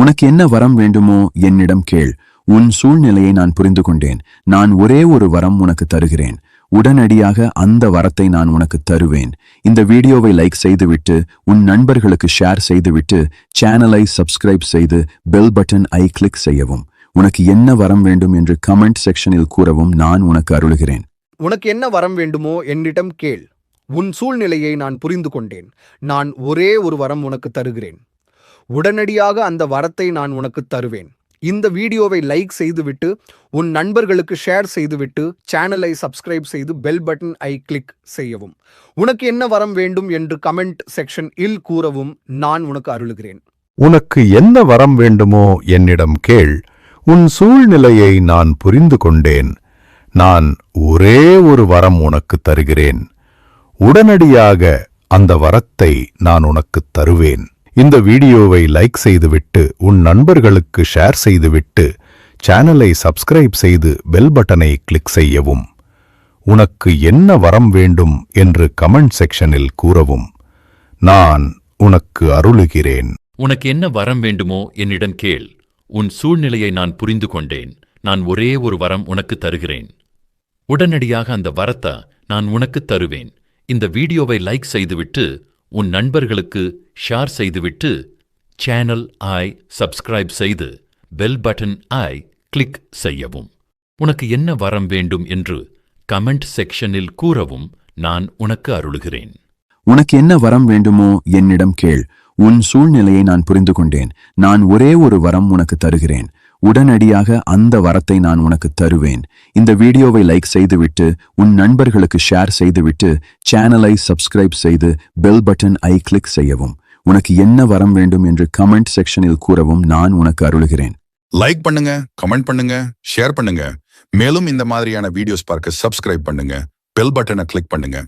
உனக்கு என்ன வரம் வேண்டுமோ என்னிடம் கேள். உன் சூழ்நிலையை நான் புரிந்து கொண்டேன். நான் ஒரே ஒரு வரம் உனக்கு தருகிறேன். உடனடியாக அந்த வரத்தை நான் உனக்கு தருவேன். இந்த வீடியோவை லைக் செய்துவிட்டு உன் நண்பர்களுக்கு ஷேர் செய்துவிட்டு சேனலை சப்ஸ்கிரைப் செய்து பெல் பட்டன் ஐ கிளிக் செய்யவும். உனக்கு என்ன வரம் வேண்டும் என்று கமெண்ட் செக்ஷனில் கூறவும் நான் உனக்கு அருளுகிறேன். உனக்கு என்ன வரம் வேண்டுமோ என்னிடம் கேள். உன் சூழ்நிலையை நான் புரிந்து கொண்டேன். நான் ஒரே ஒரு வரம் உனக்கு தருகிறேன். உடனடியாக அந்த வரத்தை நான் உனக்கு தருவேன். இந்த வீடியோவை லைக் செய்துவிட்டு உன் நண்பர்களுக்கு ஷேர் செய்துவிட்டு சேனலை சப்ஸ்கிரைப் செய்து பெல் பட்டன் ஐ கிளிக் செய்யவும். உனக்கு என்ன வரம் வேண்டும் என்று கமெண்ட் செக்ஷன் இல் கூறவும் நான் உனக்கு அருளுகிறேன். உனக்கு என்ன வரம் வேண்டுமோ என்னிடம் கேள். உன் சூழ்நிலையை நான் புரிந்து கொண்டேன். நான் ஒரே ஒரு வரம் உனக்கு தருகிறேன். உடனடியாக அந்த வரத்தை நான் உனக்கு தருவேன். இந்த வீடியோவை லைக் செய்துவிட்டு உன் நண்பர்களுக்கு ஷேர் செய்துவிட்டு சேனலை சப்ஸ்கிரைப் செய்து பெல் பட்டனை கிளிக் செய்யவும். உனக்கு என்ன வரம் வேண்டும் என்று கமெண்ட் செக்ஷனில் கூறவும் நான் உனக்கு அருளுகிறேன். உனக்கு என்ன வரம் வேண்டுமோ என்னிடம் கேள். உன் சூழ்நிலையை நான் புரிந்து கொண்டேன். நான் ஒரே ஒரு வரம் உனக்கு தருகிறேன். உடனடியாக அந்த வரத்தை நான் உனக்கு தருவேன். இந்த வீடியோவை லைக் செய்துவிட்டு உன் நண்பர்களுக்கு ஷேர் செய்துவிட்டு சேனல் ஐ சப்ஸ்கிரைப் செய்து பெல் பட்டன் ஐ கிளிக் செய்யவும். உனக்கு என்ன வரம் வேண்டும் என்று கமெண்ட் செக்ஷனில் கூறவும் நான் உனக்கு அருளுகிறேன். உனக்கு என்ன வரம் வேண்டுமோ என்னிடம் கேள். உன் சூழ்நிலையை நான் புரிந்து கொண்டேன். நான் ஒரே ஒரு வரம் உனக்கு தருகிறேன். உடனடியாக அந்த வரத்தை நான் உனக்கு தருவேன். இந்த வீடியோவை லைக் செய்துவிட்டு உன் நண்பர்களுக்கு ஷேர் செய்துவிட்டு சேனலை சப்ஸ்கிரைப் செய்து பெல் பட்டன் ஐ கிளிக் செய்யவும். உனக்கு என்ன வரம் வேண்டும் என்று கமெண்ட் செக்ஷனில் கூறவும் நான் உனக்கு அருளுகிறேன். லைக் பண்ணுங்க, கமெண்ட் பண்ணுங்க, ஷேர் பண்ணுங்க. மேலும் இந்த மாதிரியான வீடியோஸ் பார்க்க சப்ஸ்கிரைப் பண்ணுங்க, பெல் பட்டனை கிளிக் பண்ணுங்க.